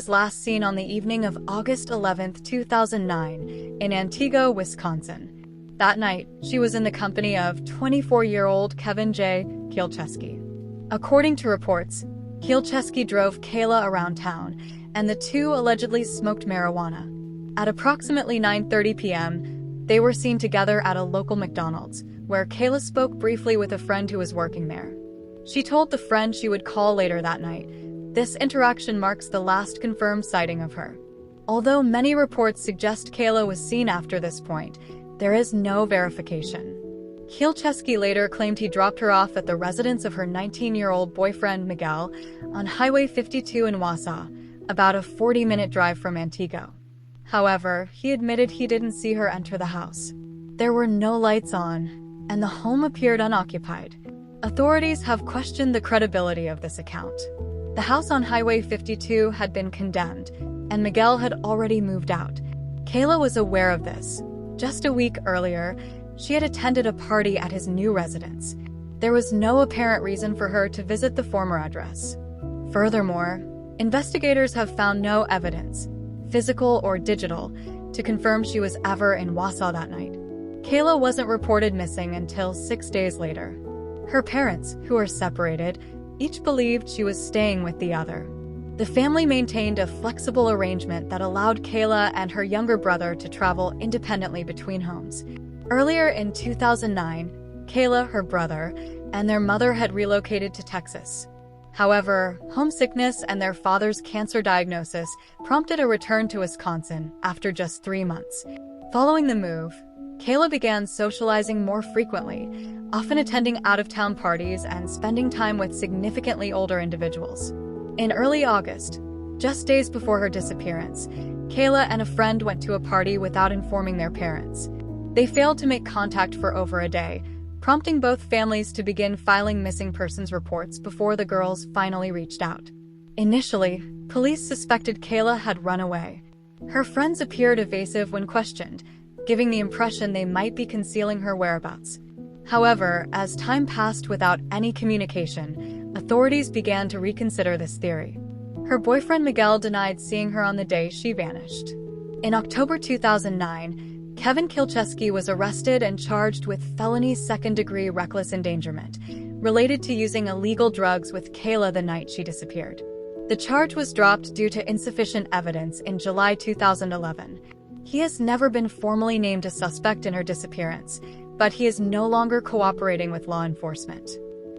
was last seen on the evening of August 11, 2009, in Antigo, Wisconsin. That night, she was in the company of 24-year-old Kevin J. Kielczewski. According to reports, Kielczewski drove Kayla around town, and the two allegedly smoked marijuana. At approximately 9:30 p.m., they were seen together at a local McDonald's, where Kayla spoke briefly with a friend who was working there. She told the friend she would call later that night. This interaction marks the last confirmed sighting of her. Although many reports suggest Kayla was seen after this point, there is no verification. Kielczewski later claimed he dropped her off at the residence of her 19-year-old boyfriend Miguel on Highway 52 in Wausau, about a 40-minute drive from Antigo. However, he admitted he didn't see her enter the house. There were no lights on, and the home appeared unoccupied. Authorities have questioned the credibility of this account. The house on Highway 52 had been condemned, and Miguel had already moved out. Kayla was aware of this. Just a week earlier, she had attended a party at his new residence. There was no apparent reason for her to visit the former address. Furthermore, investigators have found no evidence, physical or digital, to confirm she was ever in Wausau that night. Kayla wasn't reported missing until 6 days later. Her parents, who are separated, each believed she was staying with the other. The family maintained a flexible arrangement that allowed Kayla and her younger brother to travel independently between homes. Earlier in 2009, Kayla, her brother, and their mother had relocated to Texas. However, homesickness and their father's cancer diagnosis prompted a return to Wisconsin after just 3 months. Following the move, Kayla began socializing more frequently, often attending out-of-town parties and spending time with significantly older individuals. In early August, just days before her disappearance, Kayla and a friend went to a party without informing their parents. They failed to make contact for over a day, prompting both families to begin filing missing persons reports before the girls finally reached out. Initially, police suspected Kayla had run away. Her friends appeared evasive when questioned, giving the impression they might be concealing her whereabouts. However, as time passed without any communication, authorities began to reconsider this theory. Her boyfriend Miguel denied seeing her on the day she vanished. In October 2009, Kevin Kielczewski was arrested and charged with felony second-degree reckless endangerment, related to using illegal drugs with Kayla the night she disappeared. The charge was dropped due to insufficient evidence in July 2011. He has never been formally named a suspect in her disappearance, but he is no longer cooperating with law enforcement.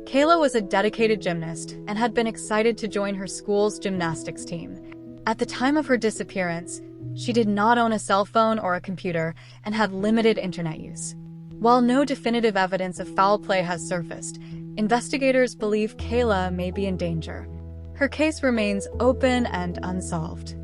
Kayla was a dedicated gymnast and had been excited to join her school's gymnastics team. At the time of her disappearance, she did not own a cell phone or a computer and had limited internet use. While no definitive evidence of foul play has surfaced, investigators believe Kayla may be in danger. Her case remains open and unsolved.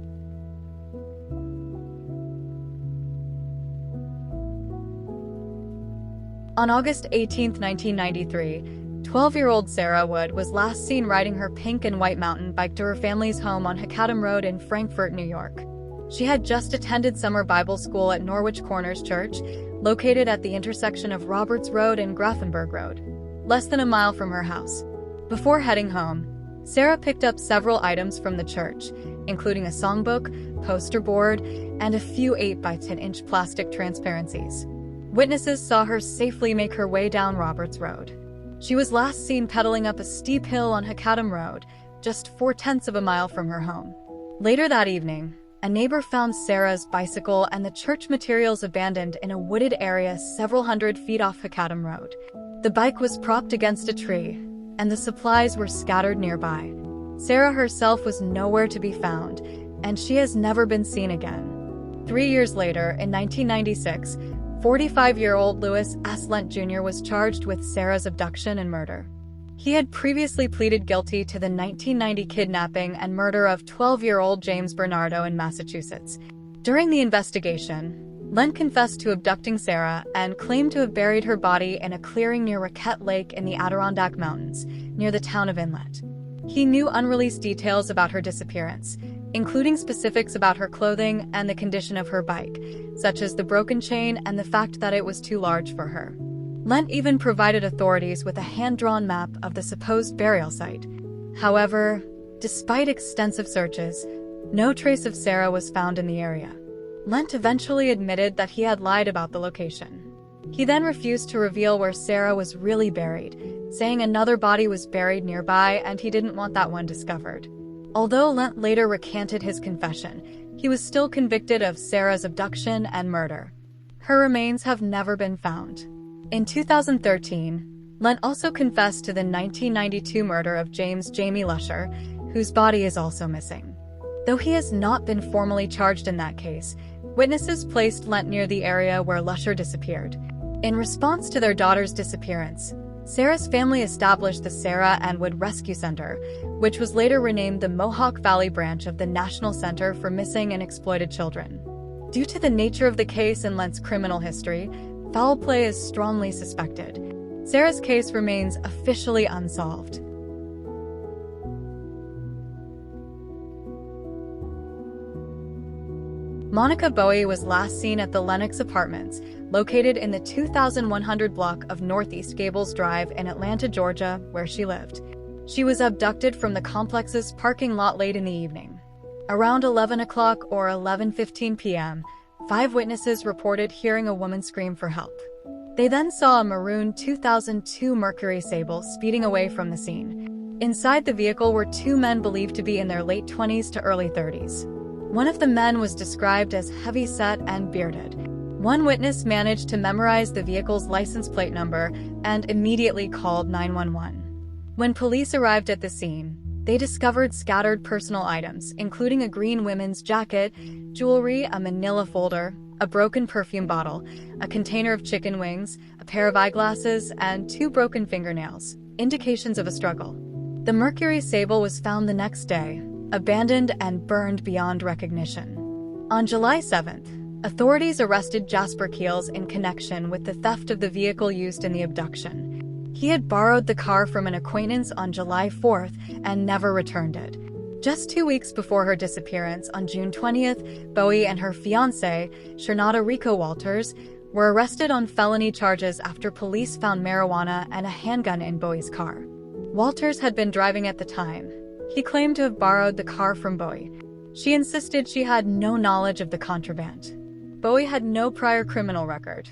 On August 18, 1993, 12-year-old Sara Wood was last seen riding her pink and white mountain bike to her family's home on Hackadam Road in Frankfort, New York. She had just attended summer Bible school at Norwich Corners Church, located at the intersection of Roberts Road and Grafenberg Road, less than a mile from her house. Before heading home, Sara picked up several items from the church, including a songbook, poster board, and a few 8x10-inch plastic transparencies. Witnesses saw her safely make her way down Roberts Road. She was last seen pedaling up a steep hill on Hackadam Road, just 0.4 of a mile from her home. Later that evening, a neighbor found Sara's bicycle and the church materials abandoned in a wooded area several hundred feet off Hackadam Road. The bike was propped against a tree, and the supplies were scattered nearby. Sara herself was nowhere to be found, and she has never been seen again. 3 years later, in 1996, 45-year-old Louis S. Lent Jr. was charged with Sara's abduction and murder. He had previously pleaded guilty to the 1990 kidnapping and murder of 12-year-old James Bernardo in Massachusetts. During the investigation, Lent confessed to abducting Sara and claimed to have buried her body in a clearing near Raquette Lake in the Adirondack Mountains, near the town of Inlet. He knew unreleased details about her disappearance, including specifics about her clothing and the condition of her bike, such as the broken chain and the fact that it was too large for her. Lent even provided authorities with a hand-drawn map of the supposed burial site. However, despite extensive searches, No trace of Sara was found in the area. Lent eventually admitted that he had lied about the location. He then refused to reveal where Sara was really buried, saying another body was buried nearby and he didn't want that one discovered. Although Lent later recanted his confession, he was still convicted of Sara's abduction and murder. Her remains have never been found. In 2013, Lent also confessed to the 1992 murder of James Jamie Lusher, whose body is also missing. Though he has not been formally charged in that case, witnesses placed Lent near the area where Lusher disappeared. In response to their daughter's disappearance, Sara's family established the Sara Anne Wood Rescue Center, which was later renamed the Mohawk Valley branch of the National Center for Missing and Exploited Children. Due to the nature of the case and Lent's criminal history, foul play is strongly suspected. Sara's case remains officially unsolved. Monica Bowie was last seen at the Lenox Apartments, located in the 2100 block of Northeast Gables Drive in Atlanta, Georgia, where she lived. She was abducted from the complex's parking lot late in the evening. Around 11 o'clock or 11:15 p.m., 5 witnesses reported hearing a woman scream for help. They then saw a maroon 2002 Mercury Sable speeding away from the scene. Inside the vehicle were 2 men believed to be in their late 20s to early 30s. One of the men was described as heavy-set and bearded. One witness managed to memorize the vehicle's license plate number and immediately called 911. When police arrived at the scene, they discovered scattered personal items, including a green women's jacket, jewelry, a manila folder, a broken perfume bottle, a container of chicken wings, a pair of eyeglasses, and 2 broken fingernails, indications of a struggle. The Mercury Sable was found the next day, abandoned and burned beyond recognition. On July 7th, authorities arrested Jasper Keels in connection with the theft of the vehicle used in the abduction. He had borrowed the car from an acquaintance on July 4th and never returned it. Just 2 weeks before her disappearance, on June 20th, Bowie and her fiancé, Shernata Rico Walters, were arrested on felony charges after police found marijuana and a handgun in Bowie's car. Walters had been driving at the time. He claimed to have borrowed the car from Bowie. She insisted she had no knowledge of the contraband. Bowie had no prior criminal record.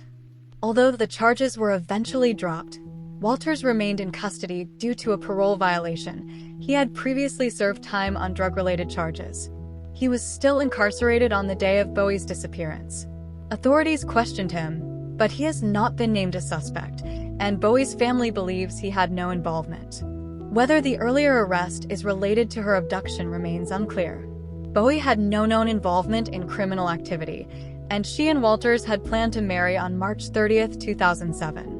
Although the charges were eventually dropped, Walters remained in custody due to a parole violation. He had previously served time on drug-related charges. He was still incarcerated on the day of Bowie's disappearance. Authorities questioned him, but he has not been named a suspect, and Bowie's family believes he had no involvement. Whether the earlier arrest is related to her abduction remains unclear. Bowie had no known involvement in criminal activity, and she and Walters had planned to marry on March 30th, 2007.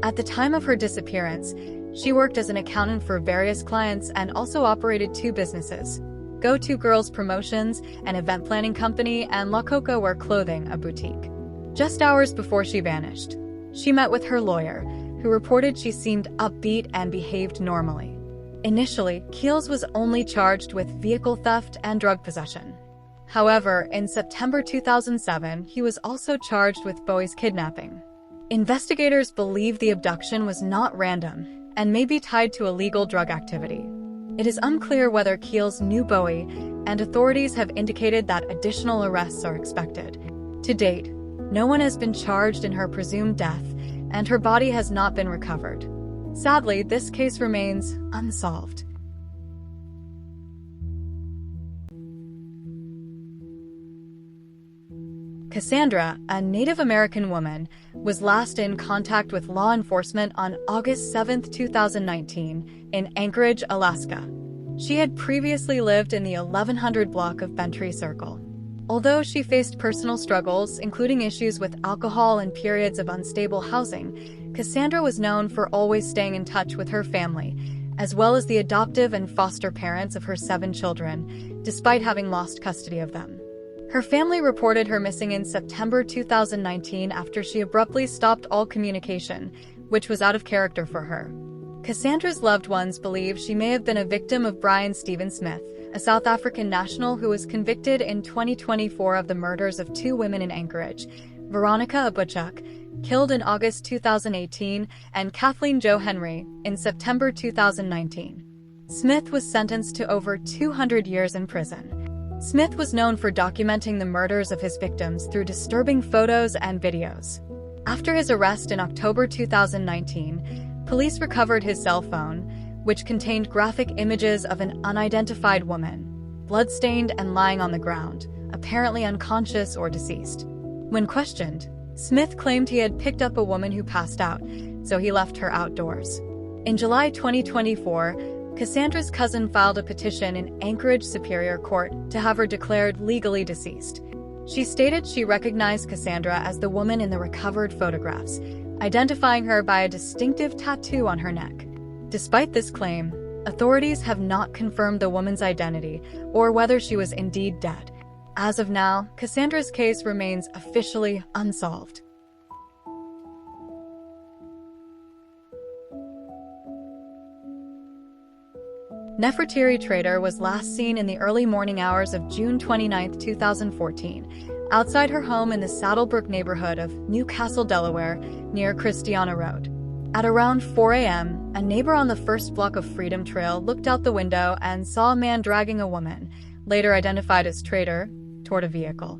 At the time of her disappearance, she worked as an accountant for various clients and also operated 2 businesses: Go-To Girls Promotions, an event planning company, and La Coca Wear Clothing, a boutique. Just hours before she vanished, she met with her lawyer, who reported she seemed upbeat and behaved normally. Initially, Keels was only charged with vehicle theft and drug possession. However, in September 2007, he was also charged with Bowie's kidnapping. Investigators believe the abduction was not random and may be tied to illegal drug activity. It is unclear whether Keels knew Bowie, and authorities have indicated that additional arrests are expected. To date, no one has been charged in her presumed death, and her body has not been recovered. Sadly, this case remains unsolved. Cassandra, a Native American woman, was last in contact with law enforcement on August 7, 2019, in Anchorage, Alaska. She had previously lived in the 1100 block of Bentry Circle. Although she faced personal struggles, including issues with alcohol and periods of unstable housing, Cassandra was known for always staying in touch with her family, as well as the adoptive and foster parents of her 7 children, despite having lost custody of them. Her family reported her missing in September 2019 after she abruptly stopped all communication, which was out of character for her. Cassandra's loved ones believe she may have been a victim of Brian Stephen Smith, a South African national who was convicted in 2024 of the murders of 2 women in Anchorage, Veronica Abuchuk, killed in August 2018, and Kathleen Jo Henry, in September 2019. Smith was sentenced to over 200 years in prison. Smith was known for documenting the murders of his victims through disturbing photos and videos. After his arrest in October 2019, police recovered his cell phone, which contained graphic images of an unidentified woman, blood-stained and lying on the ground, apparently unconscious or deceased. When questioned, Smith claimed he had picked up a woman who passed out, so he left her outdoors. In July 2024, Cassandra's cousin filed a petition in Anchorage Superior Court to have her declared legally deceased. She stated she recognized Cassandra as the woman in the recovered photographs, identifying her by a distinctive tattoo on her neck. Despite this claim, authorities have not confirmed the woman's identity or whether she was indeed dead. As of now, Cassandra's case remains officially unsolved. Nefertiri Trader was last seen in the early morning hours of June 29, 2014, outside her home in the Saddlebrook neighborhood of Newcastle, Delaware, near Christiana Road. At around 4 a.m., a neighbor on the first block of Freedom Trail looked out the window and saw a man dragging a woman, later identified as Trader, toward a vehicle.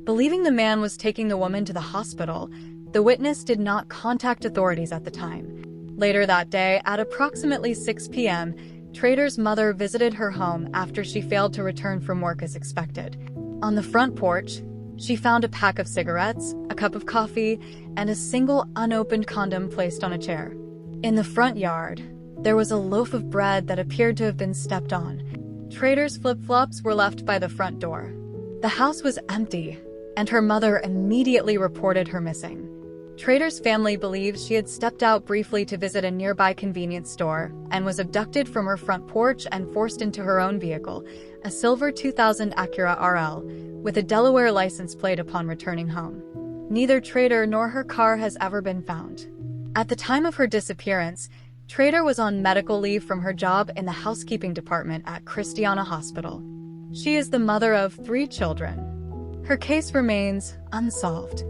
Believing the man was taking the woman to the hospital, the witness did not contact authorities at the time. Later that day, at approximately 6 p.m., Trader's mother visited her home after she failed to return from work as expected. On the front porch, she found a pack of cigarettes, a cup of coffee, and a single unopened condom placed on a chair. In the front yard, there was a loaf of bread that appeared to have been stepped on. Trader's flip-flops were left by the front door. The house was empty, and her mother immediately reported her missing. Trader's family believes she had stepped out briefly to visit a nearby convenience store and was abducted from her front porch and forced into her own vehicle, a silver 2000 Acura RL, with a Delaware license plate upon returning home. Neither Trader nor her car has ever been found. At the time of her disappearance, Trader was on medical leave from her job in the housekeeping department at Christiana Hospital. She is the mother of 3 children. Her case remains unsolved.